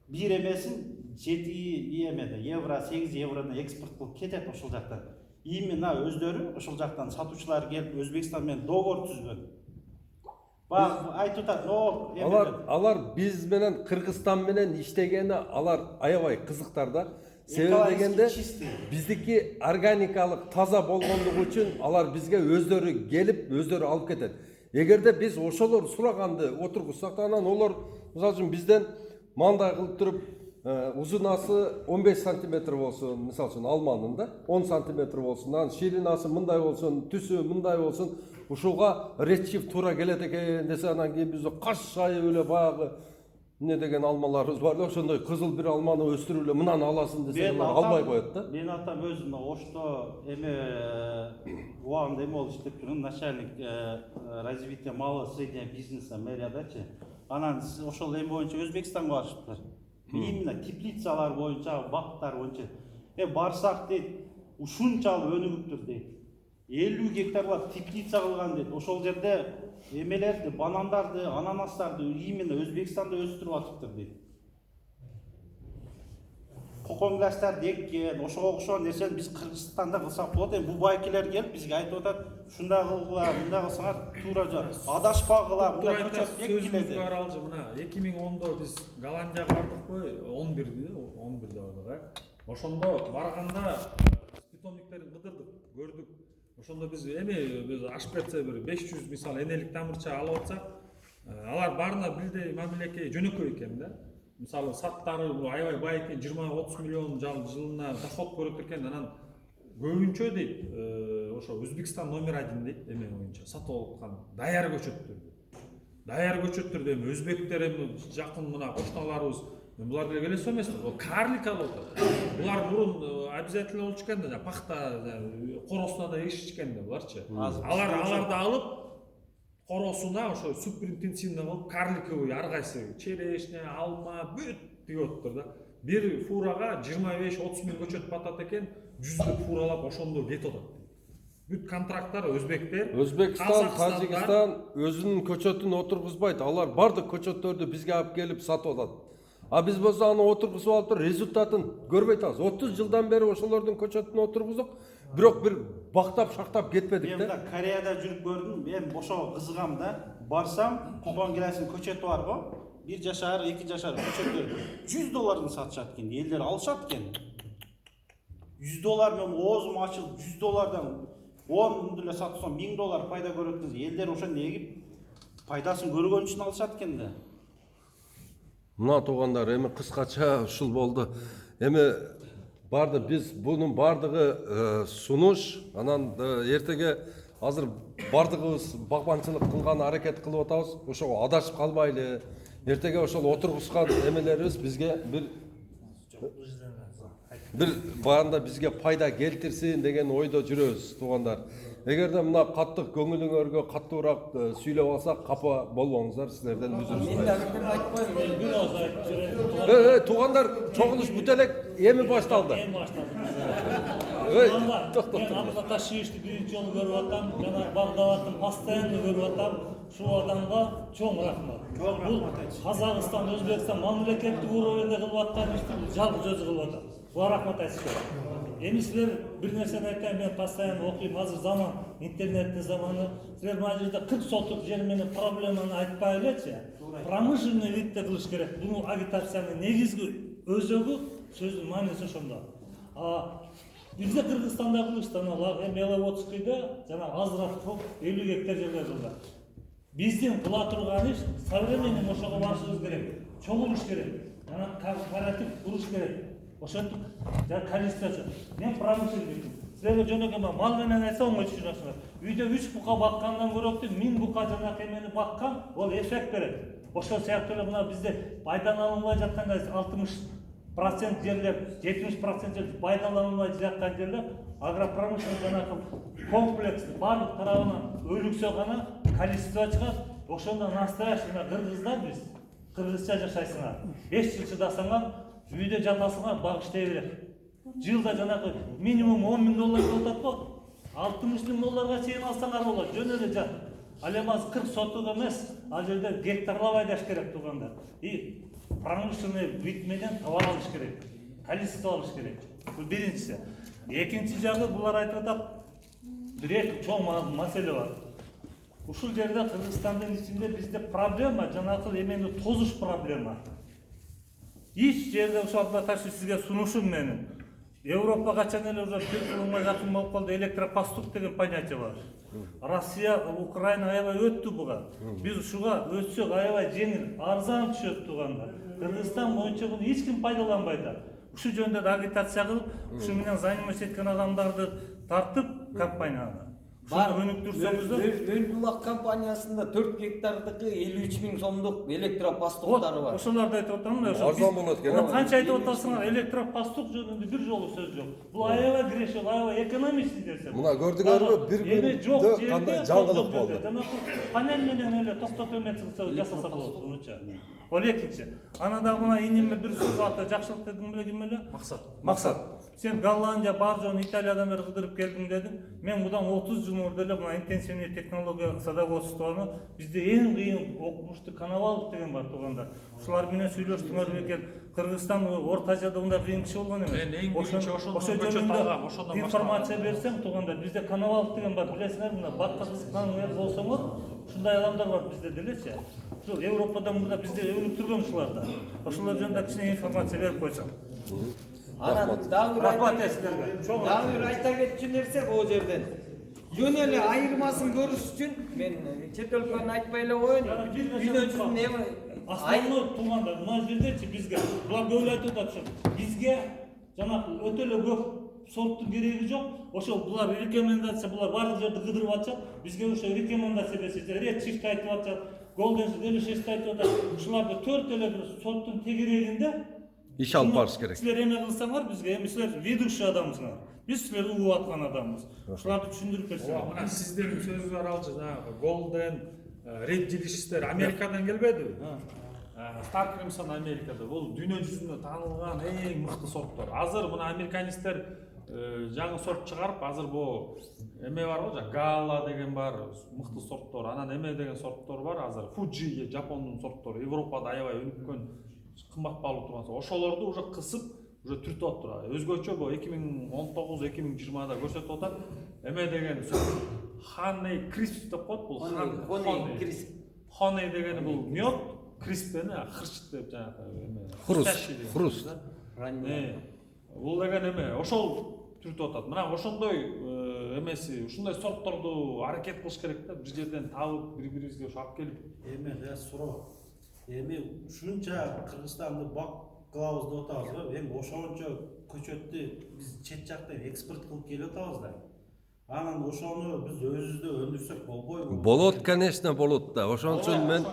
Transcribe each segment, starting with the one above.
бир эмесин 7 эмеде евро 8 евродан экспорт кылып кетет ошол жактан. Именно өздөрү ошол жактан сатуучулар келип Өзбекстан менен договор түзгөн. Бак айтып атат, но алар биз менен Кыргызстан менен иштегени алар аябай кызыктар да. Себеби дегенде биздики органикалык таза болгондугу үчүн алар бизге өздөрү келип, өздөрү алып кетет. Эгерде биз ошолор сураганды отургузсак, анан олар мисалы үчүн бизден мындай кылып туруп узунасы 15 сантиметр болсун, мисалы үчүн алманын да 10 сантиметр болсун, анан ширинасы мындай болсун, түсү мындай болсун, ушуга редшифт туура келет экен десе, анан кийин биз каш айып эле баягы эмне деген алмаларыбыз бар эле, ошондой кызыл бир алманы өстүрүп эле мынаны аласың десе албай коет да. Менин атам өзүм Ошто убагында эме болуп иштеп жүргөн, начальник развития малого среднего бизнеса мэриядачы. Анан ошол эме боюнча Өзбекстанга барышыптыр. Именно теплицалар боюнча, бактар боюнча. Барсак дейт, ушунчалык өнүгүптүр дейт. 50 гектарлап теплица кылган дейт. Ошол жерде эмелерди, банандарды, ананастарды именно Өзбекстанда өстүрүп атыптыр дейт. Кокоңдаштарды эккен, ошого окшогон нерсени биз Кыргызстанда кылсак болот. Эми бул байкелер келип бизге айтып атат, ушундай кылгыла, мындай кылсаңар туура адашпагыла, мындай көчөп эккиледи. Мына 2010-до биз Голландияга бардыкпы, 11-де бардык. Ошондо барганда питомниктерин кыдырдык, көрдүк. Ошондо биз ашып кетсе бир 500 мисалы энелик тамырча алып атсак, алар баарына бирдей мамилеке жөнөкөй экен да. Мисалы саттары аябай бай экен, 20-30 миллион жылына доход көрөт экен. Анан көбүнчө дейт, ошо Өзбекстан номер 1 дейт, эме боюнча сатып аткан даяр көчөттөрдү. Даяр көчөттөрдү эми өзбектер эми жакын мына кошуналарыбыз булар деле келе эмес, карлик алып атат. Булар мурун обязательно болчу экен да, пахта коросуна да ешишкен да буларчы. Аларды алып коросуна ошо супер интенсивно кылып карликовый ар кайсы черешня, алма бүт тигип атыптыр да. Бир фурага 25-30 миң көчөт батат экен, 100 фуралап ошондо кетип атат. Бүт контракттар өзбектер, Өзбекстан, Тажикстан өзүнүн көчөтүн отургузбайт. Алар бардык көчөттөрдү бизге алып келип сатып атат. А биз болсо аны отургузуп алып туруп результатын көрбөй атабыз. 30 жылдан бери ошолордун көчөтүн отургуздук, бирок бир бактап шактап кетпедик да. Мен Кореяда жүрүп көрдүм, мен ошого кызыгам да. Барсам, Кокоңгиласынын көчөтү бар го, 1 жашар, 2 жашар көчөттөр $100 сатышат экен, элдер алышат экен. $100 мен оозум ачылып $100 10 эле сатсам $1000 пайда көрөт десе, элдер ошону эгип пайдасын көргөн үчүн алышат экен да. Мына туугандар, эми кыскача ушул болду. Эми барды биз бунун бардыгы сунуш, анан эртеге азыр бардыгыбыз багбанчылык кылган аракет кылып атабыз. Ошого адашып калбайлы. Эртеге ошол отургузган эмелерибиз бизге бир баанда бизге пайда келтирсин деген ойдо жүрөбүз, туугандар. Эгерде мына каттык көңүлүңөргө каттуураак сүйлөп алсак, капа болбоңуздар, силерден өзүр сурайбыз. Туугандар, чогулуш бүт элек эми башталды. Мен Ташишти биринчи жолу көрүп атам, жана Багдабадты постоянно көрүп атам. Ушул адамга чоң рахмат. Бул Казакстан, Өзбекстан мамлекеттик уровенде кылып аткан ишти жалгыз өзү кылып атат. Буга рахмат айтыш керек. Эми силер бир нерсени айтайын, мен постоянно окуйм, азыр заман, интернеттин заманы. Силер мына жерде 40 сотук жер менен проблеманы айтпай элечи. Промышленный видде кылыш керек. Буну агитациянын негизги өзөгү, сөздүн мааниси ошондо. Бизде Кыргызстанда кылышты, Меловодскийде жана азыраак 50 гектар жерлер кылды. Биздин кыла турган иш современный ошого барышыбыз керек. Чогулуш керек. Жана кооператив куруш керек. Ошентип количество. Мен промышленникмин. Силерге жөнөкөй мал менен айтса оңой түшүнөсүңөр. Үйдө 3 бука баккандан көрөктү 1000 бука жанакы эмени баккан, ол эффект берет. Ошол сыяктуу эле мына бизде пайдаланылбай жатканда 60% жерлер, 70% жер пайдаланылбай жаткан жерлер агропромышленный жанакы комплекс барлык тарабынан өлүксө гана количество чыгат. Ошондо настоящий кыргыздар биз кыргызча жашайсыңар. 5 жыл чыдасаңар, үйдө жатасыңар, баг иштей берет. Жылда жанакы минимум $10 000 болот го. $60 000 чейин алсаңар болот. Жөн эле жат. Ал эми азыр 40 соток эмес, ал жерде гектарлап айдаш керек туугандар. И промышленный бүт менен товар алыш керек. Количество алыш керек. Бул биринчиси. Экинчи жагы булар айтып атат, бир эки чоң маселе бар. Ушул жерде Кыргызстандын ичинде бизде проблема, жанагы эмени тозуш проблема. Эч жерде ошол ташы сизге сунушум менен. Европа качан эле уже 4 жылга жакын болуп калды, электропостук деген понятие бар. Россия, Украина аябай өттү буга. Биз ушуга өтсөк аябай жеңил, арзан түшөт туугандар. Кыргызстан боюнча буну эч ким пайдаланбай да. Ушу жөнүндө да агитация кылып, ушу менен заниматься эткен адамдарды тартып компанияны. Бар өнүктүрсөңүздөр. Өлбулак компаниясында 4 гектардыкы 53 000 сомдук электропостуктары бар. Ошолорду айтып атам да. Арзан болот экен. Канча айтып атасыңар, электропостук жөнүндө бир жолу сөз жок. Бул аябай грешил, аябай экономичный нерсе. Мына көрдүңөрбү, бир күндө кандай жаңылык болду. Панель менен эле токтотуу методусу жасаса болот мынча. Ол экинчи. Ана да мына иниме бир сөз аты жакшылык дедим беле ким эле? Максат. Сен Голландия, бар жоон Италиядан бери кыдырып келдим дедим. Мен мудан 30 жыл мурда эле мына интенсивный технология садоводствону бизде эң кыйын окумуштуу Коновалов деген бар туугандар. Ушулар менен сүйлөштүңөр бекен. Кыргызстан Орто Азияда мындай кыйын киши болгон эмес. Мен эң биринчи ошондон жөнүндө ошондон информация берсем туугандар, бизде Коновалов деген бар, билесиңер, мына бакка кызыккан болсоңор, ушундай адамдар бар бизде делечи. Ушул Европадан мында бизде өнүктүргөн ушуларда. Ошолор жөнүндө кичине информация берип койсоң. Анан дагы бир айта кетчү нерсе бул жерден. Жөн эле айырмасын көрүш үчүн мен чет өлкөнү айтпай эле коеюн. Дүйнө жүзүнүн эми Основной туугандар мына жердечи бизге булар көп айтып атат. Бизге жанагы өтө эле көп сорттун кереги жок. Ошол булар рекомендация, булар баардык жерде кыдырып атышат. Бизге ошо рекомендация берсе, Red Shift айтып атышат, Golden Delicious айтып атат. Ушуларды 4 эле бир сорттун тегерегинде иш алып барыш керек. Силер эме кылсаңар бизге, эми силер ведущий адамсыңар. Биз силерди угуп аткан адамбыз. Ушуларды түшүндүрүп берсеңер. Мына сиздердин сөзүңүз бар алчы, жанагы Golden, Red Deliciouстер Америкадан келбедиби? Star Crimson Америкада. Бул дүйнө жүзүндө таанылган эң мыкты сорттор. Азыр мына американисттер жаңы сорт чыгарып, азыр бул эме бар го, Gala деген бар, мыкты сорттор. Анан эме деген сорттор бар, азыр Fuji, Жапондун сорттору, Европада аябай өнүккөн, кымбат баалуу турган. Ошолорду уже кысып, уже түртүп атат. Өзгөчө бул 2019-2020да көрсөтүп атат. Эме деген Honey Crisp деп коет, бул Honey Crisp. Honey дегени бул мед, Crisp дегени хрущ деп жанагы эме. Хруст. Бул деген эме, ошол түртүп атат. Мына ошондой эмеси, ушундай сортторду аракет кылыш керек да. Бир жерден табып, бири-бирибизге ошо алып келип. Эми да суроо. Эми ушунча Кыргызстанды бакылабыз деп атабыз го. Эми ошончо көчөттү биз чет жактан экспорт кылып келип атабыз да. Анан ошону биз өзүбүздө өндүрсөк болбойбу? Болот, конечно, болот да. Ошон үчүн мен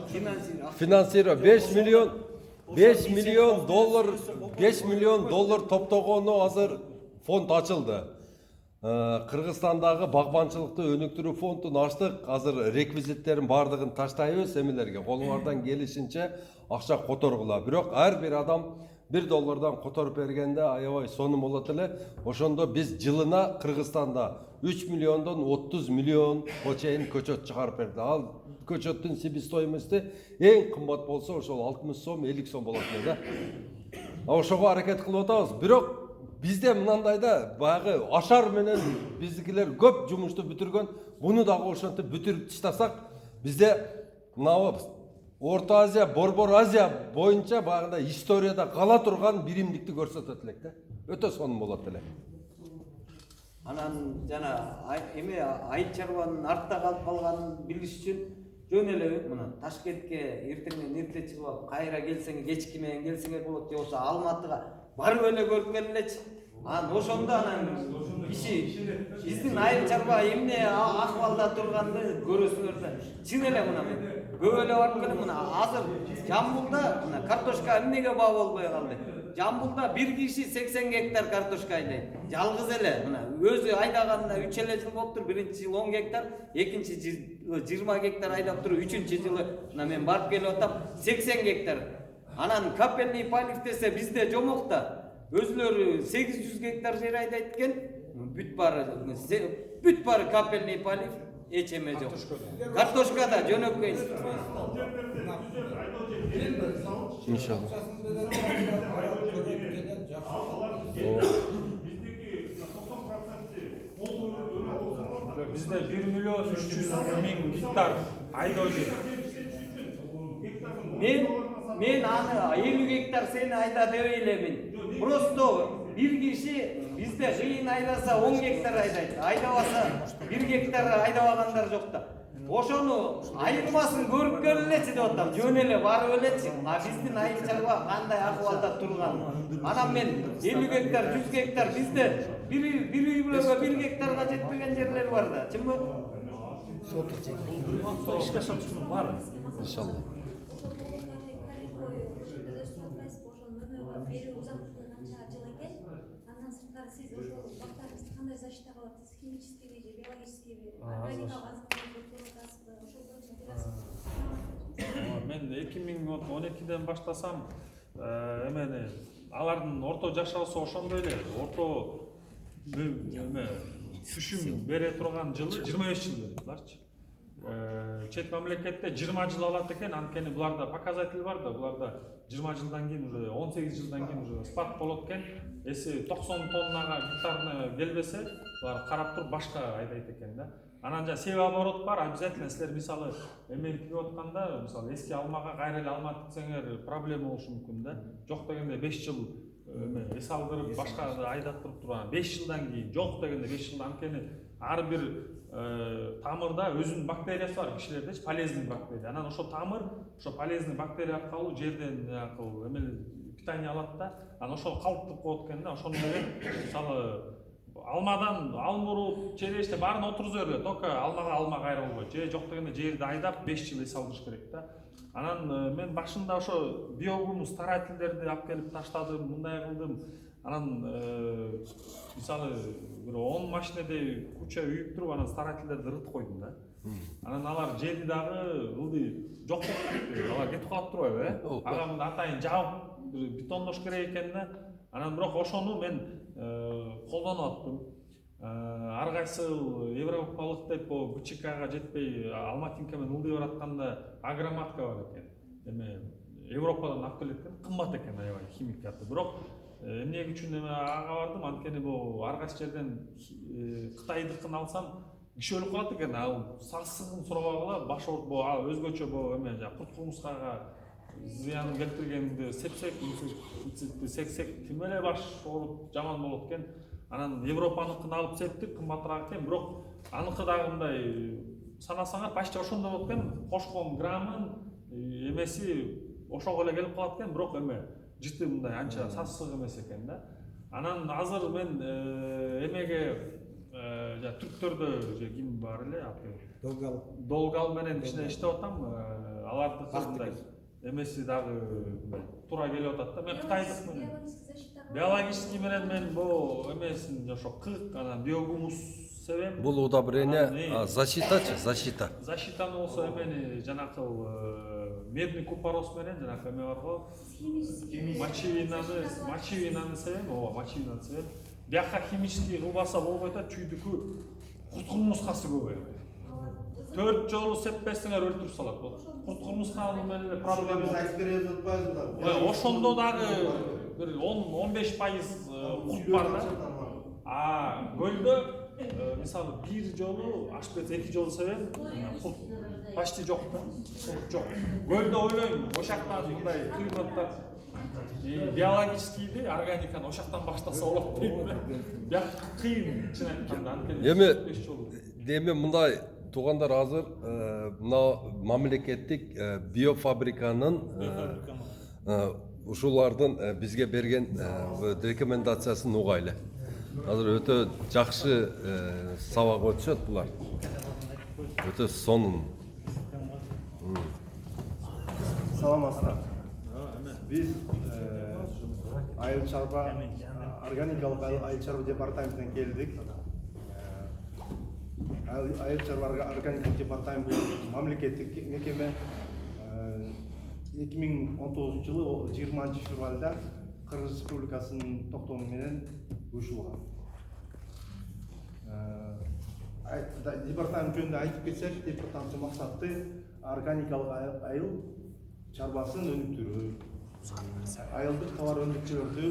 финансировать 5 миллион доллар топтогону азыр фонд ачылды. Кыргызстандагы багбанчылыкты өнүктүрүү фондун ачтык. Азыр реквизиттерин бардыгын таштайбыз эмелерге. Колуңардан келишинче акча которгула. Бирок ар бир адам $1 которуп бергенде аябай сонун болот эле. Ошондо биз жылына Кыргызстанда 3 миллиондон 30 миллион чейин көчөт чыгарып берди. Ал көчөттүн себестоимости эң кымбат болсо ошол 60 сом, 50 сом болот эле да. Ошого аракет кылып атабыз. Бирок бизде мынандай да, баягы ашар менен биздикилер көп жумушту бүтүргөн. Буну дагы ошентип бүтүрүп таштасак, бизде мына Орто Азия, Борбор Азия боюнча баягындай историяда кала турган биримдикти көрсөтөт элек да. Өтө сонун болот эле. Анан жана эме айыл чарбанын артта калып калганын билиш үчүн жөн эле мына Ташкентке эртеңден эрте чыгып алып, кайра келсең кечки менен келсеңер болот, же болбосо Алматыга барып эле көрүп келелечи. Анан ошондо анан киши биздин айыл чарба эмне акыбалда турганды көрөсүңөр да. Чын эле мына мен көп эле барып келем. Мына азыр Жамбылда мына картошка эмнеге баа болбой калды? Жамбылда бир киши 80 гектар картошка айдайт. Жалгыз эле мына өзү айдаганында 3 эле жыл болуптур. Биринчи жыл 10 гектар, экинчи жыл 20 гектар айдап туруп, үчүнчү жылы мына мен барып келип атам 80 гектар. Анан капельный полив десе бизде жомок да. Өзлөрү 800 гектар жер айдайт экен. Бүт бары капельный полив. эч эме жок. Картошкада жөнөкөй. иншалла. Bizde 1 milyon 300 bin gektar ayda жер. Мен аны 50 гектар сени айда деп элемин. Просто бир киши бизде кыйын айдаса 10 гектар айдайт. Айдабаса 1 гектар айдабагандар жок да. Ошону айырмасын көрүп келелечи деп атам. Жөн эле барып элечи. А биздин айыл чарба кандай акыбалда турган. Анан мен 50 гектар, 100 гектар бизде бир үй бүлөгө 1 гектарга жетпеген жерлер бар да. Чынбы? İşte satışının var. иншалла. Мен 2012'den başlasam emeni алардын орто жашоосу ошондой эле. Орто түшүм бере турган жылы 25 жыл бердиларчы. Чет мамлекетте 20 жыл алат экен, анткени буларда показатель бар да, буларда 20 жылдан кийин уже 18 жылдан кийин уже спад болот экен. Эси 90 тоннага гектарына келбесе, булар карап туруп башка айдайт экен да. Анан жана себеп оборот бар, обязательно силер мисалы эмен кирип атканда, мисалы эски алмага кайра эле алма тиксеңер проблема болушу мүмкүн да. Жок дегенде 5 жыл эс алдырып башка айдап туруп турган 5 жылдан кийин, жок дегенде 5 жылдан анткени ар бир тамырда өзүнүн бактериясы бар кишилердечи, полезный бактерия. Анан ошо тамыр, ошо полезный бактерия аркылуу жерден питание алат да. Анан ошол калыптып коет экен да. Ошону менен мисалы алмадан алмуруп, череште баарын отуруза берет. Только алмага алма кайра болбойт. Же жок дегенде жерди айдап 5 жыл эс алдырыш керек да. Анан мен башында ошо биогумус старательдерди алып келип таштадым, мындай кылдым. Анан мисалы бир 10 машинеде куча үйүп туруп анан старательдерди ыргытып койдум да. Анан алар жеди дагы ылды жок болуп кетти. Алар кетип калат турбайбы, ага мында атайын жаап бетондош керек экен да. Анан бирок ошону мен колдонуп аттым. Ар кайсы европалык деп БЧКга жетпей Алматинка менен ылдый баратканда агроматка бар экен. Эме Европадан алып келеткен кымбат экен аябай химикаты. Бирок эмне үчүн ага бардым, анткени бул ар кайсы жерден Кытайдыкын алсам киши өлүп калат экен. Ал сасыгын сурабагыла баш ооруп, өзгөчө эме курт кумурскага зыянын келтиргенди сепсек, сексек тим эле баш ооруп жаман болот экен. Анан Европаныкын алып септик, кымбатыраак экен, бирок аныкы дагы мындай санасаңар почти ошондой болот экен. Кошкон граммын эмеси ошого эле келип калат экен, бирок эме жыты мындай анча сасык эмес экен да. Анан азыр мен эмеге түрктөрдө же ким бар эле, Долгал менен кичине иштеп атам. Алардыкы мындай эмеси дагы туура келип атат да. Мен Кытайдык менен биологический менен мен бул эмесин ошо кык, анан биогумус себем. Бул удобрение защитачы, защита. Защитаны болсо эмени жанакы медный купорос менен жанакы эме бар го. Мочевинаны себем, мочевинаны себем. Бияка химический кылбаса болбойт да, чүйдүкү курт кумурскасы көп. 4 жолу сеппесиңер өлтүрүп салат. Курт кумурсканын менен эле проблема. Ошондо дагы бир 10-15% курт бар да. Көлдө мисалы бир жолу ашып кетсе 2 жолу себем курт почти жок да. Жок. Көлдө ойлойм, ошакта мындай климатта биологическийди, органиканы ошактан баштаса болот дейм да. Бияк кыйын чын айтканда, анткени Эми мындай туугандар азыр мына мамлекеттик биофабриканын ушулардын бизге берген рекомендациясын угайлы. Азыр өтө жакшы сабак өтүшөт булар. Өтө сонун. Саламатсыздар. Биз айыл чарба органикалык айыл чарба департаментинен келдик. Айыл чарба органикалык департамент мамлекеттик мекеме 2019 жылы 20 февралда Кыргыз Республикасынын токтому менен учурулган. департамент жөнүндө айтып кетсек, департаменттин максаты органикалык айыл чарбасын өнүктүрүү, айылдык товар өндүрүүчүлөрдү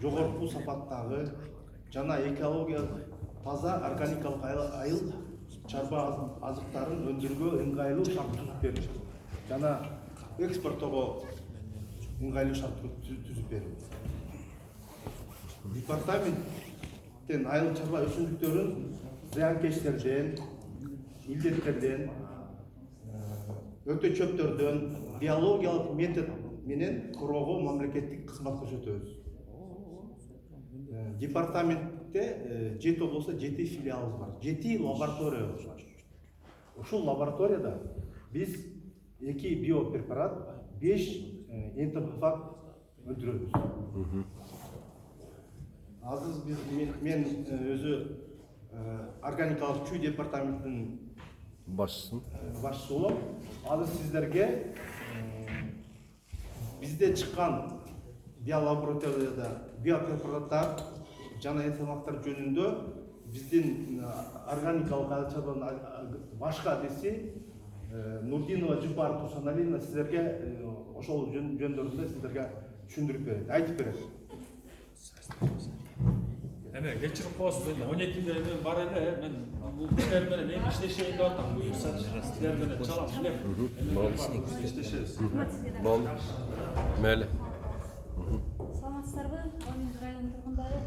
жогорку сапаттагы жана экологиялык таза органикалык айыл чарба азыктарын өндүрүүгө ыңгайлуу шарт түзүп берүү жана экспорттоого ыңгайлуу шарт түзүп берүү. Департаменттен айыл чарба өсүмдүктөрүн зыянкечтерден, илдеттерден, өтө чөптөрдөн биологиялык метод менен коргоого мамлекеттик кызмат көрсөтөбүз. Департаментте 7 облустта 7 филиалыбыз бар, 7 лаборатория бар. Ушул лабораторияда биз 2 биопрепарат, 5 энтомофаг өндүрөбүз. Азыр мен өзү органикалык чүй департаментинин башчысы болом. Азыр сиздерге бизде чыккан биолабораторияда биопрепараттар жана энтомофагдар жөнүндө биздин органикалык айыл чарбанын башкы адеси Нурдинова Жупар Тусаналина сиздерге ошол жөндөрүндө сиздерге түшүндүрүп берет, айтып берет. Эме кечирип коесуз, эми 12-де мен бар эле, мен бул кишилер менен эми иштешейин деп атам, буюрса силер менен чалам элем. Эми иштешебиз. Болду. Мейли. Саламатсыздарбы, Оюн районунун тургундары?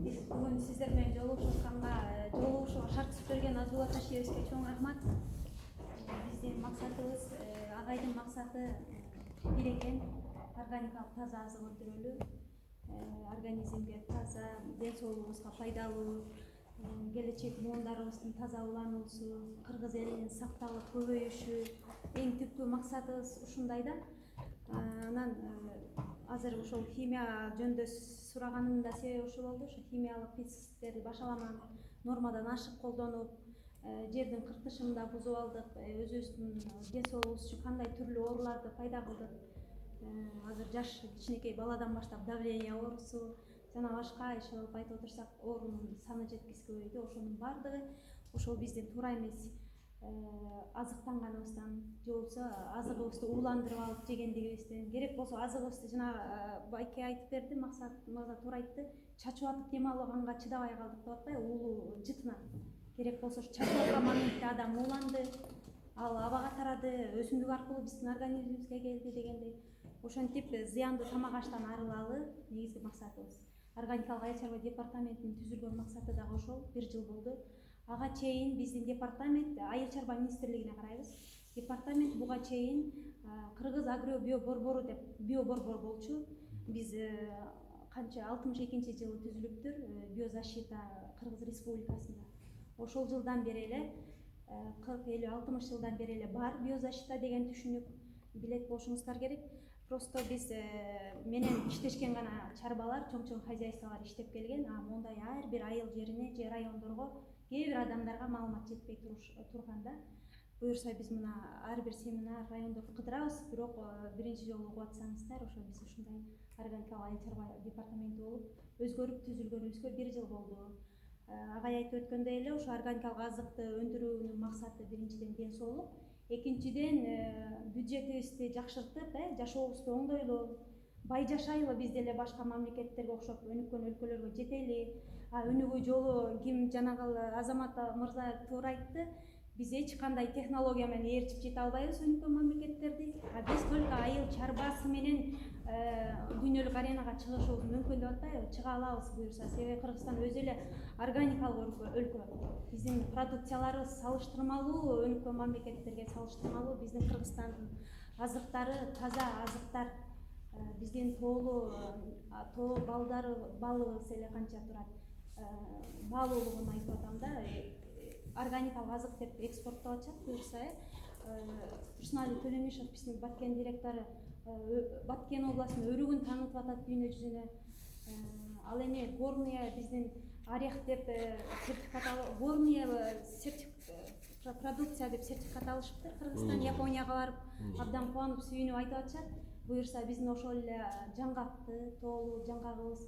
Биз бүгүн сиздер менен жолугушууга шарт түзүп берген Азулла Ташиевичке чоң рахмат. Биздин максатыбыз, агайдын максаты бир экен, органикалык таза азык өндүрөлү. Организмге таза, ден соолугубузга пайдалуу, келечек муундарыбыздын таза улануусу, кыргыз элинин сакталып көбөйүшү эң түптүү максатыбыз ушундай да. Анан азыр ошол химия жөнүндө сураганымдын да себеби ушул болду. Ошо химиялык пестицидтерди башаламан нормадан ашык колдонуп, жердин кыртышын да бузуп алдык, өзүбүздүн ден соолугубуз үчүн кандай түрлүү ооруларды пайда кылдык. Азыр жаш кичинекей баладан баштап давление оорусу жана башка иши алып айтып отурсак оорунун саны жеткизбейт. Ошонун баардыгы ошол биздин туура эмес азыктанганыбыздан же болбосо азыгыбызды ууландырып алып жегендигибизден, керек болсо азыгыбызды жана байке айтып берди, Максат мырза туура айтты, чачып атып дем алганга чыдабай калдык деп атпайбы, уулуу жытынан. Керек болсо чачып аткан моментте адам ууланды, ал абага тарады, өсүмдүк аркылуу биздин организмибизге келди дегендей. Ошентип зыяндуу тамак аштан арылалы негизги максатыбыз. Органикалык айыл чарба департаментинин түзүлгөн максаты дагы ошол, 1 жыл болду. Ага чейин биздин департамент айыл чарба министрлигине карайбыз. Департамент буга чейин Кыргыз агро биоборбору деп биоборбор болчу. Биз канча 62-жылы түзүлүптүр, биозащита Кыргыз Республикасында. Ошол жылдан бери эле 40-50-60 жылдан бери эле бар биозащита деген түшүнүк, билет болушуңуздар керек. Просто биз менен иштешкен гана чарбалар, чоң-чоң хозяйстволор иштеп келген, мондай ар бир айыл жерине же райондорго кээ бир адамдарга маалымат жетпей турганда, буюрса биз мына ар бир семинар райондорду кыдырабыз, бирок биринчи жолу угуп атсаңыздар, ошо биз ушундай органикалык айыл чарба департаменти болуп өзгөрүп түзүлгөнүбүзгө 1 жыл болду. Агай айтып өткөндөй эле, ошо органикалык азыкты өндүрүүнүн максаты биринчиден ден соолук, экинчиден бюджетибизди жакшыртып, жашообузду оңдойлу, бай жашайлы, биз деле башка мамлекеттерге окшоп өнүккөн өлкөлөргө жетели. Өнүгүү жолу ким жанагы Азамат мырза туура айтты, биз эч кандай технология менен ээрчип жете албайбыз өнүккөн мамлекеттерди. Биз только айыл чарбасы менен дүйнөлүк аренага чыгышыбыз мүмкүн деп атпайбы? Чыга алабыз буюрса, себеби Кыргызстан өзү эле органикалык өлкө. Биздин продукцияларыбыз салыштырмалуу өнүккөн мамлекеттерге салыштырмалуу. Биздин Кыргызстандын азыктары таза азыктар. Биздин тоо балыбыз эле канча турат. Баалуулугун айтып атам да. Органикалык азык деп экспорттоп атышат буюрса, Рушнали Төлөмишев биздин Баткен директору Баткен областынын өрүгүн таанытып атат дүйнө жүзүнө. Ал эми горная биздин орех деп сертификат горная продукция деп сертификат алышыптыр. Кыргызстан Японияга барып абдан кубанып сүйүнүп айтып атышат. Буюрса биздин ошол эле жаңгакты, тоолуу жаңгагыбыз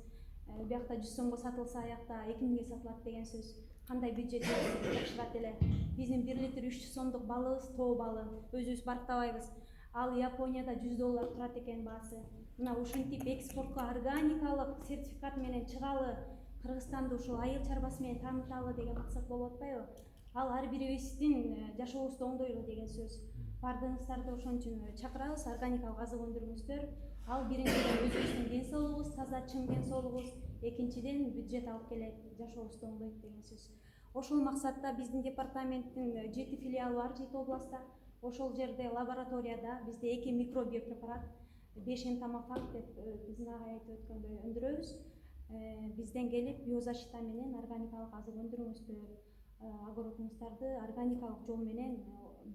биякта 100 сомго сатылса, аякта 2000ге сатылат деген сөз. кандай бюджет жакшырат эле. Биздин 1 литр 300 сомдук балыбыз тоо балы өзүбүз барктабайбыз. Ал Японияда $100 турат экен баасы. Мына ушинтип экспортко органикалык сертификат менен чыгалы, Кыргызстанды ушул айыл чарбасы менен тааныталы деген максат болуп атпайбы? Ал ар бирибиздин жашообузду оңдойлу деген сөз. Бардыгыңыздарды ошон үчүн чакырабыз, органикалык азык өндүрүңүздөр. Ал биринчиден өзүбүздүн ден соолугубуз, таза чың ден соолугубуз, экинчиден бюджет алып келет, жашообузду оңдойт деген сөз. Ошол максатта биздин департаменттин 7 филиалы бар 7 областта. Ошол жерде лабораторияда бизде 2 микробиопрепарат, 5 энтомофаг деп биздин агай айтып өткөндөй өндүрөбүз. Бизден келип биозащита менен органикалык азык өндүрүңүздөр, огородуңуздарды органикалык жол менен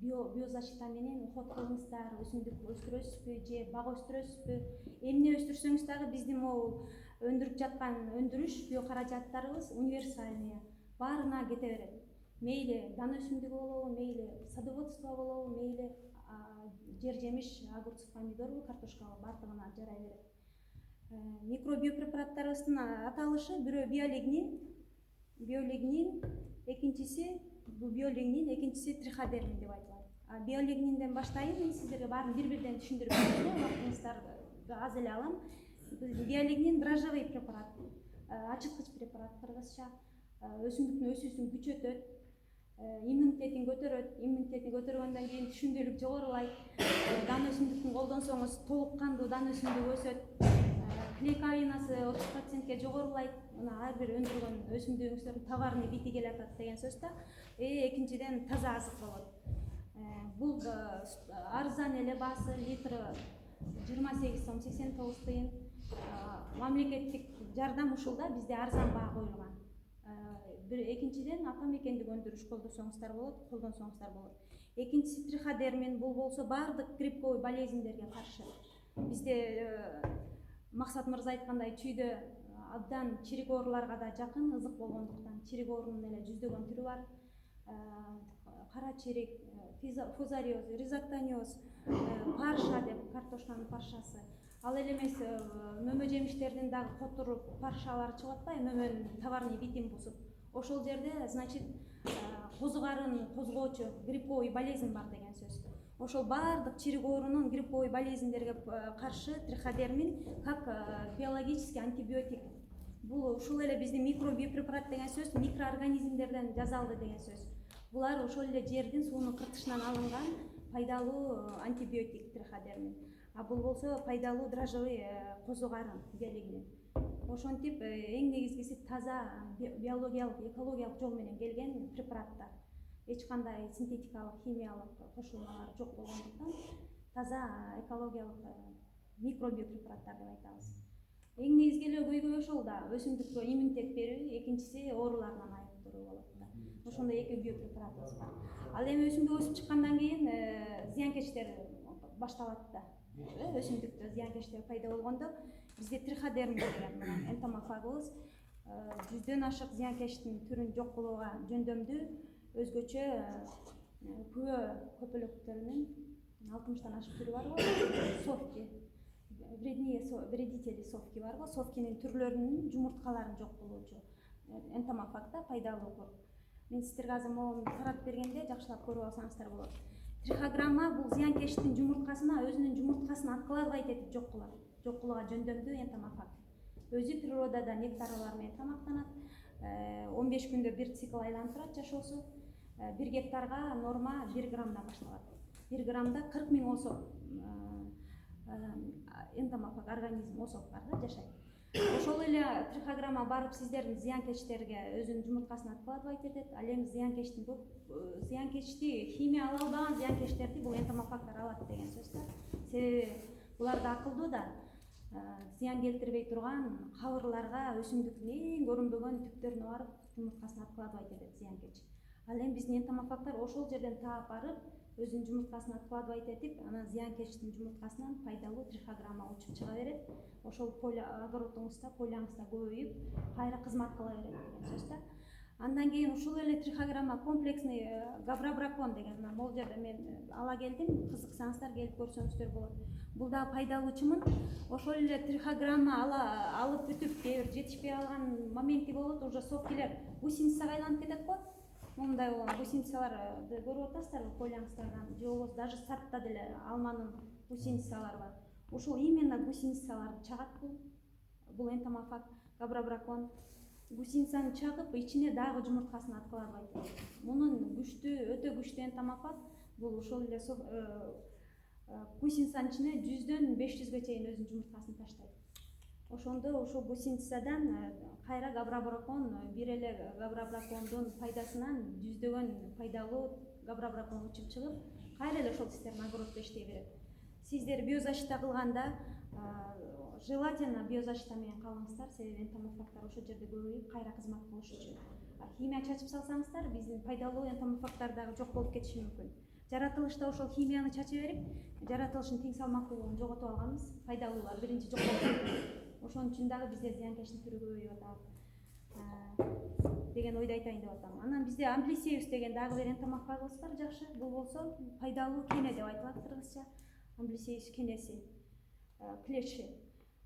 биозащита менен уход кылыңыздар, өсүмдүк өстүрөсүзбү же бак өстүрөсүзбү, эмне өстүрсөңүз дагы биздин могул өндүрүп жаткан өндүрүш биокаражаттарыбыз универсальный, баарына кете берет. Мейли дан өсүмдүгү болобу, мейли садоводство болобу, мейли жер жемиш, огурцы, помидорбу, картошкабы бардыгына жарай берет. Микробиопрепараттарыбыздын аталышы бирөө биолигнин, экинчиси биолигнин, экинчиси триходермин деп айтылат. Биолигнинден баштайын, мен сиздерге баарын бир-бирден түшүндүрүп берем, убактыңыздарды аз эле алам. Биолигнин дрожжевый препарат, ачыткыч препарат кыргызча, өсүмдүктүн өсүүсүн күчөтөт, иммунитетин көтөрөт, иммунитетин көтөргөндөн кийин түшүмдүүлүк жогорулайт. Дан өсүмдүктүн колдонсоңуз толук кандуу дан өсүмдүгү өсөт. Клейковинасы 30%ке жогорулайт. Мына ар бир өндүргөн өсүмдүгүңүздөрдүн товарный види келе атат деген сөз да. Экинчиден таза азык болот. Бул арзан эле баасы, литрі 28 сом 89 тыйын. Мамлекеттик жардам ушулда, бизде арзан баа коюлган. Экинчиден ата мекендик өндүрүш колдонсоңуздар болот. Экинчиси триходермин, бул болсо баардык грибковый болезньдерге каршы. Бизде Максат мырза айткандай чүйдө абдан чирик ооруларга да жакын, ызык болгондуктан чирик оорунун эле жүздөгөн түрү бар. Кара чирик, фузариоз, ризоктониоз, парша деп, картошканын паршасы. Ал эле эмес мөмө жемиштердин дагы которуп паршалары чыгып атпайбы, мөмөнүн товарный видин бузуп. Ошол жерде, значит, козугарын козгоочу грибковый болезнь бар деген сөз. Ошол баардык чирик оорунун грибковый болезньдерге каршы триходермин как биологический антибиотик. Бул ушул эле биздин микробиопрепарат деген сөз микроорганизмдерден жасалды деген сөз. Булар ошол эле жердин суунун кыртышынан алынган пайдалуу антибиотик триходермин. А бул болсо пайдалуу дрожжевый козугарын биолигнин. Ошентип эң негизгиси таза биологиялык, экологиялык жол менен келген препараттар. Эч кандай синтетикалык, химиялык кошулмалар жок болгондуктан таза экологиялык микробиопрепараттар деп айтабыз. Эң негизги эле көйгөй ошол да, өсүмдүккө иммунитет берүү, экинчиси оорулардан айыктыруу болот да. Ошондой эки биопрепаратыбыз бар. Ал эми өсүмдүк өсүп чыккандан кийин зыянкечтер башталат да. Өсүмдүктө зыянкечтер пайда болгондо бизде триходермин деген энтомофагыбыз 100дөн ашык зыянкечтин түрүн жок кылууга жөндөмдүү өзгөчө күбө көпөлөктөрүнүн 60тан ашык түрү бар го. Совки, вредители совки бар го. Совкинин түрлөрүнүн жумурткаларын жок кылуучу энтомофагда пайдалуу куруп. Мен сиздерге азыр могун таратып бергенде жакшылап көрүп алсаңыздар болот. Трихограмма бул зыянкечтин жумурткасына өзүнүн жумурткасын откладывать этип жок кылат. Жок кылууга жөндөмдүү энтомофаг. Өзү природада нектарлар менен тамактанат. 15 күндө бир цикл айланып турат жашоосу. 1 гектарга норма 1 граммдан башталат. 1 граммда 40 000 осоп энтомофаг организм осоп бар да жашайт. Ошол эле трихограмма барып сиздердин зыянкечтерге өзүнүн жумурткасын откладывать этет. Ал эми зыянкечти химия ала албаган зыянкечтерди бул энтомофагдар алат деген сөз да. Себеби булар да акылдуу да. Зыян келтирбей турган кабырларга өсүмдүктүн эң көрүнбөгөн түптөрүнө барып жумурткасын откладывать этет зыянкеч. Ал эми биздин энтомофагдар ошол жерден таап барып өзүнүн жумурткасын откладывать этип, анан зыянкечтин жумурткасынан пайдалуу трихограмма учуп чыга берет. Ошол огородуңузда, поляңызда көбөйүп, кайра кызмат кыла берет деген сөз да. Андан кийин ушул эле трихограмма комплексный габрабракон деген мына могул жерде мен ала келдим, кызыксаңыздар келип көрсөңүздөр болот. Бул дагы пайдалуу чымын. Ошол эле трихограмма алып бүтүп кээ бир жетишпей калган моменти болот, уже сопкилер гусеницага айланып кетет го. Мындай болгон гусеницаларды көрүп атасыздарбы койлаңыздардан, же болбосо даже сартта деле алманын гусеницалары бар. Ушул именно гусеницаларды чагат бул энтомофаг габрабракон. Гусеницаны чагып, ичине дагы жумурткасын аткылабайт. Мунун өтө күчтүү энтомофаг. Бул ошол эле гусеницанын ичине 100дөн 500ге чейин өзүнүн жумурткасын таштайт. Ошондо ошол гусеницадан кайра габрабракон, бир эле габрабракондун пайдасынан 100дөгөн пайдалуу габрабракон учуп чыгып, кайра эле ошол сиздердин огороддо иштей берет. Сиздер биозащита кылганда желательно биозащита менен калыңыздар, себеби энтомофагдар ошол жерде көбөйүп кайра кызмат кылыш үчүн. Химия чачып салсаңыздар, биздин пайдалуу энтомофагдар дагы жок болуп кетиши мүмкүн. Жаратылышта ошол химияны чача берип, жаратылыштын тең салмактуулугун жоготуп алганбыз. Пайдалуулар биринчи жок болуп. Ошон үчүн дагы бизде зыянкечтин түрү көбөйүп атат деген ойду айтайын деп атам. Анан бизде амблисеус деген дагы бир энтомофагыбыз бар, жакшы. Бул болсо пайдалуу кене деп айтылат кыргызча. Амблисеус кенеси, клеши.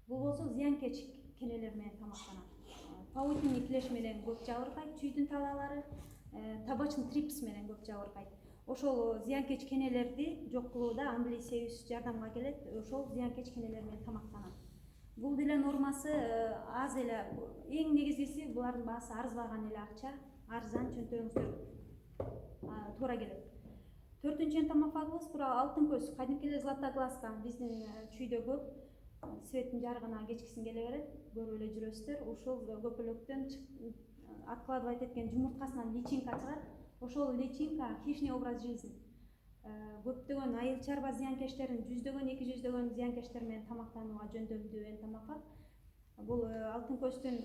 Бул болсо зыянкеч кенелер менен тамактанат. Паутинный клеш менен көп жабыркайт, чүйдүн талаалары, табачный трипс менен көп жабыркайт. Ошол зыянкеч кенелерди жок кылууда амблисеус жардамга келет, ошол зыянкеч кенелер менен тамактанат. Бул деле нормасы аз эле, эң негизгиси булардын баасы арзбаган эле акча, арзан чөнтөгүңүздөр туура келет. 4-нчү энтомофагыбыз тура алтын көз, кадимки эле златоглазка биздин чүйдө көп. Светтин жарыгына кечкисин келе берет, көрүп эле жүрөсүздөр. Ушул көпөлөктөн откладывать эткен жумурткасынан личинка чыгат. Ошол личинка хищный образ жизни. Көптөгөн айыл чарба зыянкечтерин 100дөгөн 200дөгөн зыянкечтер менен тамактанууга жөндөмдүү энтомофаг. Бул алтын көздүн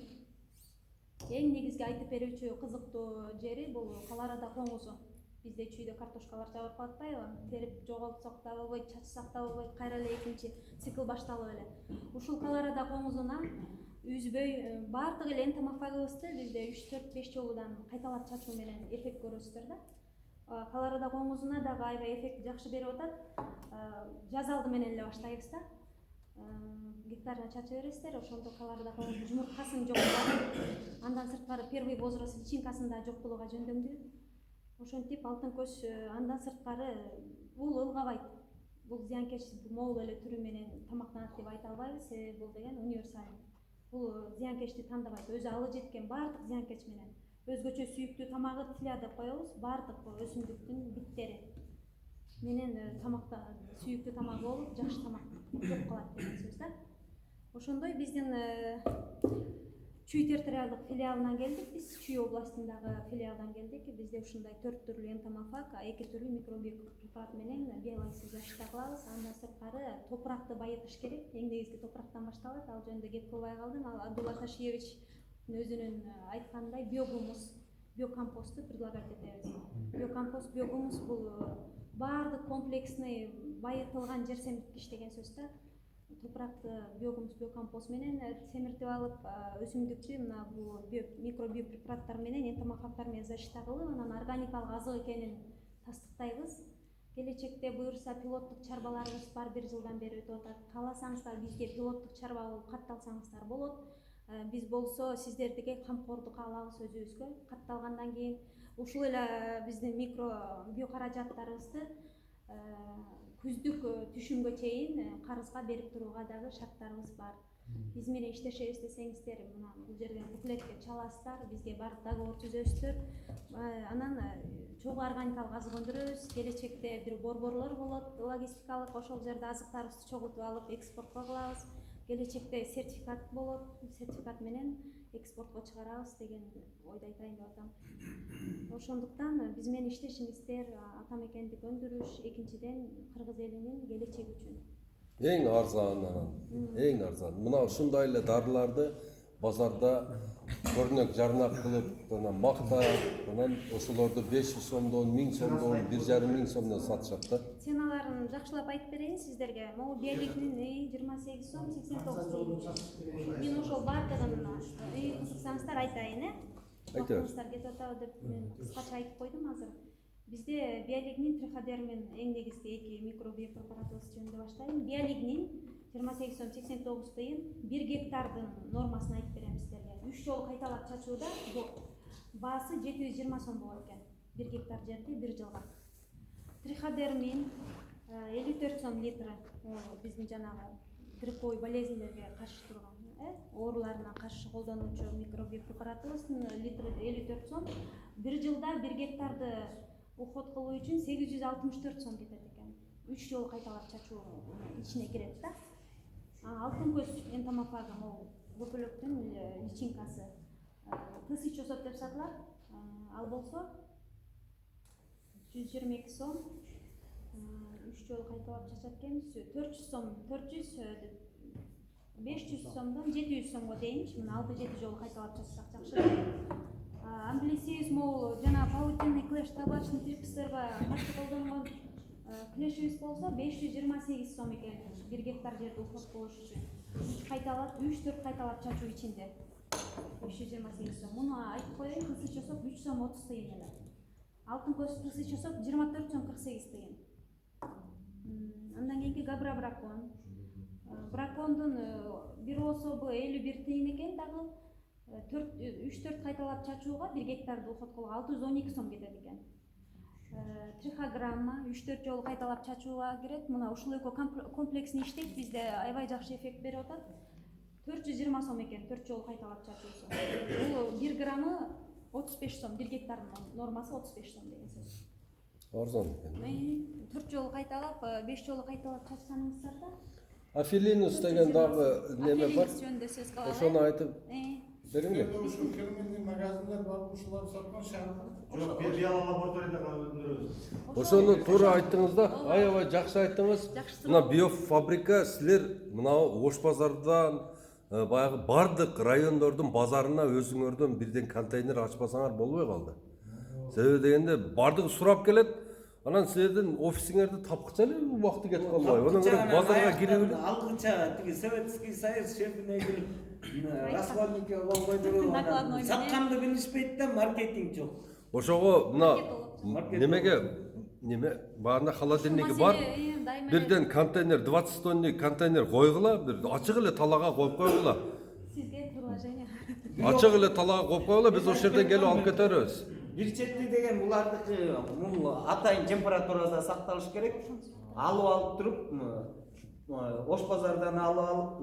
эң негизги айтып берүүчү кызыктуу жери бул Колорадо коңузу. Бизде чүйдө картошкалар жабыркап атпайбы? Терип жоголтсок да болбойт, чачсак да болбойт, кайра эле экинчи цикл башталып эле. Ушул Колорадо коңузуна үзбөй баардык эле энтомофагыбызды бизде 3-4-5 жолудан кайталап чачуу менен эффект көрөсүздөр да. Колорадо коңузуна дагы аябай эффект жакшы берип атат. Жаз алды менен эле баштайбыз да. Гектарына чачып бересиздер, ошондо Колорадо коңузунун жумурткасын жок. Андан сырткары первый возраст личинкасын да жок кылууга жөндөмдүү. Ошентип алтын көз андан сырткары бул ылгабайт. Бул зыянкеч могул эле түрү менен тамактанат деп айта албайбыз, себеби бул деген универсальный. Бул зыянкечти тандабайт, өзү алы жеткен баардык зыянкеч менен. Өзгөчө сүйүктүү тамагы тиля деп коебуз, баардык өсүмдүктүн биттери менен сүйүктүү тамагы болуп, жакшы тамак жок калат деген сөз да. Ошондой биздин Чүй территориалдык филиалынан келдик, биз Чүй областындагы филиалдан келдик. Бизде ушундай 4 түрлүү энтомофаг, 2 түрлүү микробиолог препарат менен биологический защита кылабыз. Андан сырткары топуракты байытыш керек. Эң негизги топурактан башталат. Ал жөнүндө кеп кылбай калдым. Ал Абдулла Ташиевич өзүнүн айткандай биогумус, биокомпосту предлагать этебиз. Биокомпост, биогумус бул баардык комплексный байытылган жер семирткич деген сөз да. Топуракты биогумус, биокомпост менен семиртип алып, өсүмдүктү мына бул микробиопрепараттар менен, энтомофагдар менен защита кылып, анан органикалык азык экенин тастыктайбыз. Келечекте буюрса пилоттук чарбаларыбыз бар, 1 жылдан бери өтүп атат. Кааласаңыздар бизге пилоттук чарба болуп катталсаңыздар болот. Биз болсо сиздердиги камкордукка алабыз өзүбүзгө. Катталгандан кийин ушул эле биздин микро биокаражаттарыбызды күздүк түшүмгө чейин карызга берип турууга дагы шарттарыбыз бар. Биз менен иштешебиз десеңиздер, мына бул жерден буклетке чаласыздар, бизге барып договор түзөсүздөр. Анан чогуу органикалык азык өндүрөбүз. Келечекте бир борборлор болот, логистикалык, ошол жерде азыктарыбызды чогултуп алып экспортко кылабыз. Келечекте сертификат болот, сертификат менен экспортко чыгарабыз деген ойду айтайын деп атам. Ошондуктан биз менен иштешиңиздер ата мекендик өндүрүш, экинчиден кыргыз элинин келечеги үчүн. Эң арзан анан, эң арзан. Мына ушундай эле дарыларды базарда көрнөк жарнак кылып, макта, анан ошолорду 500 сомдон, 1000 сомдон, 1,5 сомдон сатышат да. Ценаларын жакшылап айтып берейин сиздерге. Могу биолигинин 28 сом, 89 сом. Мен ошол баардыгын кызыксаңыздар айтайын, Айтып бер. Вакытыңыздар кетип атабы деп мен кыскача айтып койдум азыр. Бизде биолигнин, триходермин эң негизги эки микробиопрепаратыбыз жөнүндө баштайм. Биолигнин 28 сом 89 тыйын 1 гектардын нормасын айтып берем сиздерге. 3 жолу кайталап чачууда баасы 720 сом болот экен. 1 гектар жерди 1 жылга. Триходермин 54 сом литри биздин жанагы грипповый болезньлерге каршы турган, ооруларына каршы колдонуучу микробиопрепаратыбыз литри 54 сом. 1 жылда 1 гектарды уход кылуу үчүн 864 сом кетет экен. 3 жолу кайталап чачуу ичине кирет да. Алтын көз энтомофага могу көпөлөктүн личинкасы тысячосот деп сатылат. Ал болсо 122 сом. 3 жолу кайталап чачат экенбиз. 400 сом, 500 сомдон 700 сомго дейинчи мына 6-7 жолу кайталап чачсак жакшы. Амблисиз могу жана паутинный клеш табачный трипстерга каршы колдонгон клешибиз болсо 528 сом экен 1 гектар жерди уход кылыш үчүн. 3-4 кайталап чачуу ичинде 528 сом. Муну айтып коеюн, тысячосок 3 сом 30 тыйын эле. Алтын көз тысячосок 24 сом 48 тыйын. Андан кийинки габрабракон. Бракондун бир особу 51 тыйын экен дагы. 3-4 кайталап чачууга 1 гектарды уход кылууга 612 сом кетет экен. Трихограмма 3-4 жолу кайталап чачууга кирет. Мына ушул эки комплексни иштейт, бизде аябай жакшы эффект берип атат. 420 сом экен 4 жолу кайталап чачуусу. Бул 1 граммы 35 сом, 1 гектардын нормасы 35 сом деген сөз. Арзан экен. 4 жолу кайталап, 5 жолу кайталап чачканыңыздарда Афилинус деген дагы неме бар. Ошону айтып бериңер. Ушу фермерный магазиндар бар, ушулар саткан шаарда. Жок, биолабораторияда өндүрөбүз. Ошону туура айттыңыз да, аябай жакшы айттыңыз. Мына биофабрика силер мына Ош базардан баягы бардык райондордун базарына өзүңөрдөн бирден контейнер ачпасаңар болбой калды. Себеби дегенде бардыгы сурап келет. Анан силердин офисиңерди тапкыча эле убакыты кетип калбайбы? Анан базарга кирип эле. Алгыча тиги Советский Союз шефине кирип расходники болбой туруп сатканды билишпейт да, маркетинг жок. Ошого мына неме баарында холодильниги бар. Бирден контейнер 20 тонник контейнер койгула, бир ачык эле талаага коюп койгула. Сизге предложение. Ачык эле талаага коюп койгула, биз ошол жерден келип алып кетербиз. Бир четли деген булардыкы бул атайын температурада сакталыш керек. Алып туруп Ош базардан алып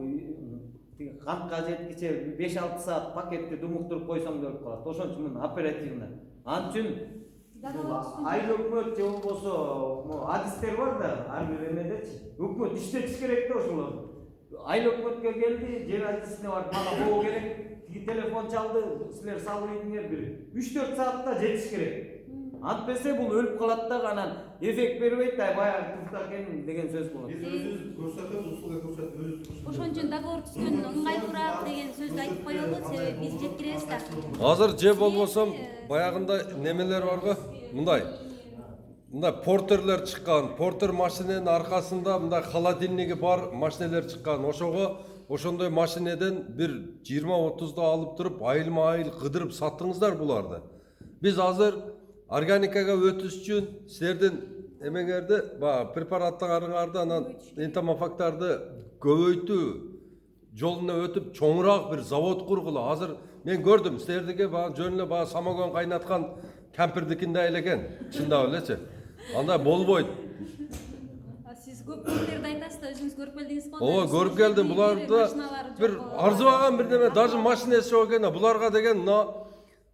кантка жеткиче 5-6 саат пакетти думуктуруп койсоң болуп калат. Ошон үчүн муну оперативно. Ал үчүн айыл өкмөт же болбосо адистер бар да, ар бир эмедечи. Өкмөт иштетиш керек да ошолорду. Айыл өкмөткө келди, жер адисине барып мага боо керек. Телефон çaldı, силер салып ийдиңер бир 3-4 саатта жетиш керек. Антпесе бул өлүп калат да, анан эффект бербейт, баягы туктакен деген сөз болот. Биз өзүбүз көрсөтөбүз, услуга көрсөтөбүз. Ошон үчүн договор түзгөн ыңгайлуураак деген сөздү айтып коелу, себеби биз жеткиребиз да. Азыр же болбосом баягында немелер барго, мындай портерлер чыккан, портер машиненин аркасында мындай холодильниги бар машинелер чыккан. Ошондой машинеден бир 20-30 алып туруп айылма-айыл кыдырып саттыңыздар буларды. Биз азыр органикага өтүш үчүн силердин эмеңерди, препараттарыңарды, анан энтомофагтарды көбөйтүү жолуна өтүп чоңураак бир завод кургула. Азыр мен көрдүм, силердике жөн эле самогон кайнаткан кампердикинде элекен, чындап элечи. Андай болбойт. Сиз көп көрдөрдү айтасыз да, өзүңүз көрүп келдиңиз го? Ооба, көрүп келдим. Буларда бир арзыбаган бир неме, даже машинеси жок экен. Буларга деген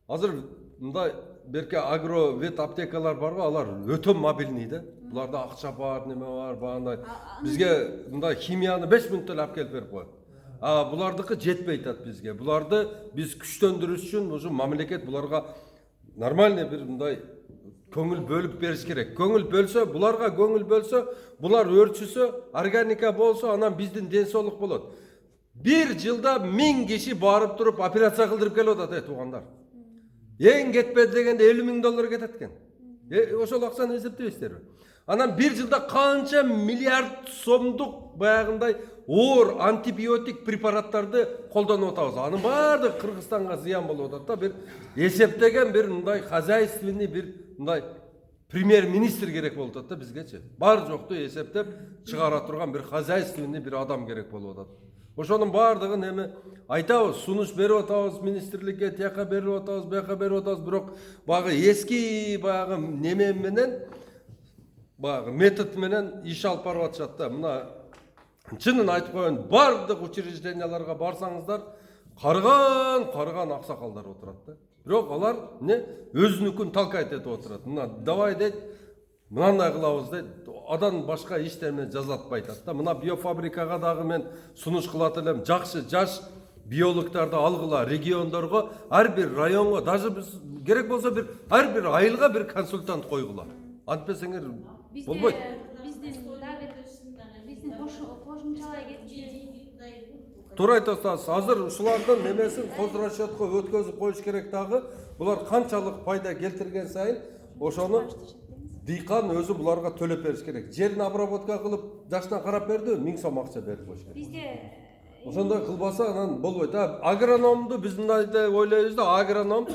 азыр мындай берке агро вет аптекалар бар го, алар өтө мобильный да. Буларда акча бар, неме бар, багандай. Бизге мындай химияны 5 мүнөттө алып келип берип коет. Булардыкы жетпей атат бизге. Буларды биз күчтөндүрүш үчүн ушу мамлекет буларга нормальный бир мындай көңүл бөлүп бериш керек. Көңүл бөлсө, буларга көңүл бөлсө, булар өрчүсө, органика болсо, анан биздин ден соолук болот. Bir жылда 1000 киши барып туруп операция кылдырып келип атат, туугандар. Эң кетпеди дегенде $50,000 кетет экен. Ошол акчаны эсептебейсиздерби? Анан bir жылда канча миллиард сомдук баягындай оор антибиотик препараттарды колдонуп атабыз. Анын баардыгы Кыргызстанга зыян болуп атат да. Бир эсептеген бир мындай хозяйственный бир мындай премьер-министр керек болуп атат да бизгечи. Бар жокту эсептеп чыгара турган бир хозяйственный бир адам керек болуп атат. Ошонун баардыгын эми айтабыз, сунуш берип атабыз министрликке, тияка берип атабыз, бияка берип атабыз, бирок баягы эски баягы неме менен баягы метод менен иш алып барып атышат да. Мына чынын айтып коеюн, бардык учрежденияларга барсаңыздар карыган аксакалдар отурат да. Бирок алар не өзүнүкүн талкайт этип отурат. Мына давай дейт, мынандай кылабыз дейт, адан башка иштеме жазатпай атат да. Мына биофабрикага дагы мен сунуш кылат элем, жакшы жаш биологдорду алгыла региондорго, ар бир районго, даже биз керек болсо бир ар бир айылга бир консультант койгула. Антпесеңер болбойт. Биздин кошумчалай кетти. Туура айтасыз. Азыр ушулардын немесин коз расчетко өткөзүп коюш керек дагы. Булар канчалык пайда келтирген сайын ошону дыйкан өзү буларга төлөп бериш керек. Жерин обработка кылып, жашына карап берди, 1000 сом акча берип коюш керек. Бизде Ошондой кылбаса анан болбойт. Агрономду биз мындай деп ойлойбуз да, агроном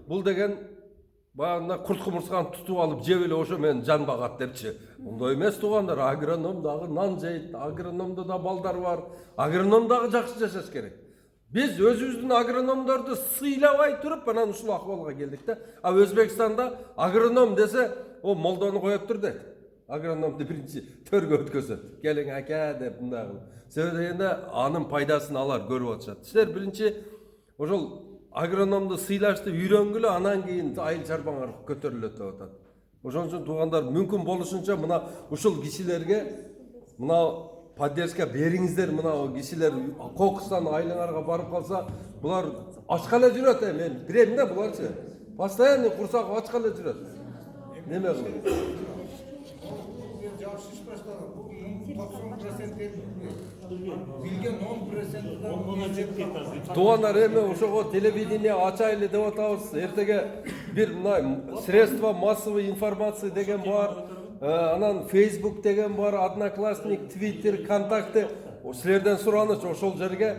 бул деген баягы курт кумурсканы тутуп алып жеп эле ошо менен жан багат депчи. Мындай эмес туугандар, агроном дагы нан жейт, агрономдо да балдар бар. Агроном дагы жакшы жашаш керек. Биз өзүбүздүн агрономдорду сыйлабай туруп анан ушул акыбалга келдик да. А Өзбекстанда агроном десе, о молдону коюп тур дейт. Агрономду биринчи төргө өткөзөт. Келиң ака деп мындай кылып. Себеби дегенде анын пайдасын алар көрүп атышат. Силер биринчи ошол агрономду сыйлашты үйрөнгүлө, анан кийин айыл чарбаңар көтөрүлөт деп атат. Ошон үчүн туугандар мүмкүн болушунча мына ушул кишилерге мына поддержка бериңиздер. Мына кишилер кокустан айылыңарга барып калса, булар ачка эле жүрөт. Мен билем да буларчы. Постоянно курсак ачка эле жүрөт. Неме кылып? Билген 10%. Туугандар эми ошого телевидение ачайлы деп атабыз. Эртеге бир мына средства массовой информации деген бар. Анан Facebook деген бар, Одноклассник, Twitter, Контакты. Силерден сураныч ошол жерге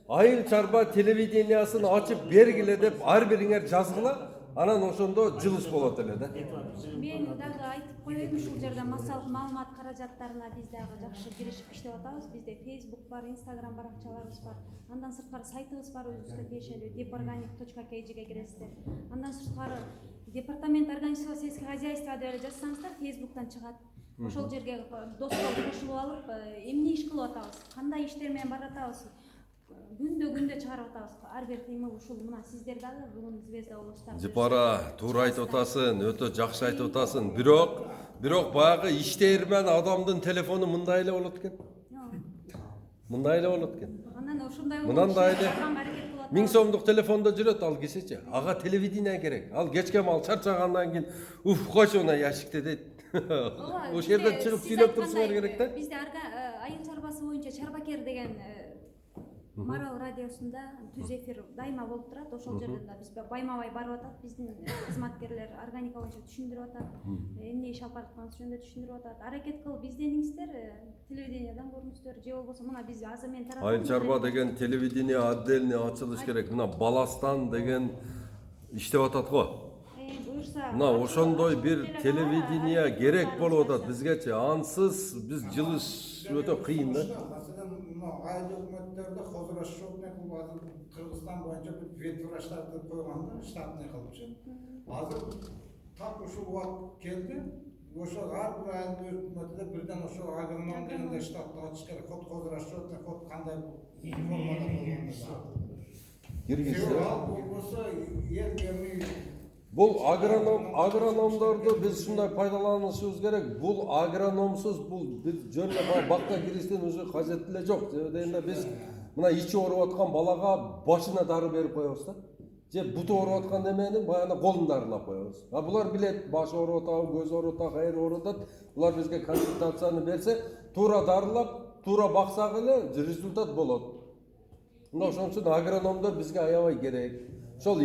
айыл чарба телевидениясын ачып бергиле деп ар бириңер жазгыла. Анан ошондо жылыш болот эле да. Мен дагы айтып коеюн, ушул жерде массалык маалымат каражаттарына биз дагы жакшы киришип иштеп атабыз. Бизде Facebook бар, Instagram баракчаларыбыз бар. Андан сырткары сайтыбыз бар, өзүбүзгө тиешелүү deporganik.kg'ге киресиздер. Андан сырткары департамент организации сельского хозяйства деп эле жазсаңыздар, Facebooктан чыгат. Ошол жерге достор кошулуп алып, эмне иш кылып атабыз, кандай иштер менен барып атабыз, күндө чыгарып атабыз. Ар бир кыймыл ушул мына сиздер дагы бүгүн Звезда облустар. Жыпара, туура айтып атасың, өтө жакшы айтып атасың. Бирок баягы иштейрмен адамдын телефону мындай эле болот экен. Мындай эле болот экен. Анан ошондой Мынандай эле 1000 сомдук телефондо жүрөт ал кишичи. Ага телевидение керек. Ал кечке мал чарчагандан кийин койчу мына ящикте дейт. Ошол жерден чыгып сүйлөп турсуңар керек да. Бизде айыл чарбасы боюнча Чарбакер деген Марал радиосунда түз эфир дайыма болуп турат. Ошол жерден да биз байма-бай барып атат. Биздин кызматкерлер органика боюнча түшүндүрүп атат. Эмне иш алып баратканыбыз жөнүндө түшүндүрүп атат. Аракет кылып издениңиздер, телевидениядан көрүңүздөр. Же болбосо мына биз азыр мен таратам. Айыл чарба деген телевидение отдельный ачылыш керек. Мына Баластан деген иштеп атат го. Мына ошондой бир телевидение керек болуп атат бизгечи. Ансыз биз жылыш өтө кыйын да. Айыл өкмөттөрдө хозрасчетный кылып азыр Кыргызстан боюнча бир ветвраштарды койгонда штатный кылыпчы. Азыр так ушул убакыт келди. Ошо ар бир айыл өкмөтүндө бирден ошо агроном дегенде штатты ачыш керек. Ход хозрасчетный, ход кандай формада болгондо. Киргизсе. Болбосо эми Бул агрономдорду биз ушундай пайдаланышыбыз керек. Бул агрономсуз бул биз жөн эле бакка кириштерин уже кажети эле жок. Дегенде биз мына ичи ооруп аткан балага башына дары берип коебуз да. Же буту ооруп аткан неменин баягы колун дарылап коебуз. А булар билет, баш ооруп атабы, көз ооруп атабы, кайры ооруп атат. Булар бизге консультацияны берсе, туура дарылап, туура баксак эле результат болот. Мына ошон үчүн агрономдор бизге аябай керек. Ошол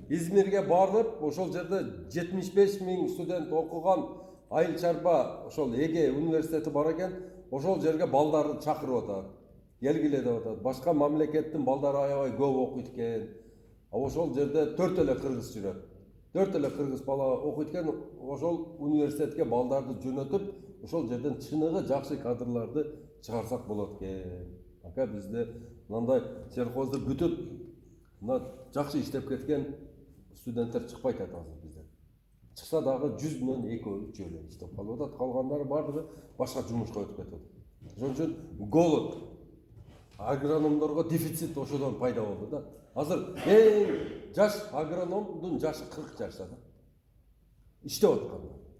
Измирге барып, ошол жерде 75 000 студент окуган айыл чарба ошол Эге университети бар экен. ошол жерге балдарды чакырып атат, келгиле деп атат. Башка мамлекеттин балдары аябай көп окуйт экен. Ошол жерде 4 эле кыргыз жүрөт. 4 эле кыргыз бала окуйт экен. Ошол университетке балдарды жөнөтүп, ошол жерден чыныгы жакшы кадрларды чыгарсак болот экен. Ака бизде мындай сельхозду бүтүп, мына жакшы иштеп кеткен студенттер чыкпай атат азыр бизде. Чыкса дагы 100 миңнен 2-3 эле иштеп калып атат. Калгандары бардыгы башка жумушка өтүп кетет. Ошон үчүн голод, агрономдорго дефицит ошодон пайда болду да. Азыр жаш агрономдун жашы 40 жашта да. Иштеп аткан.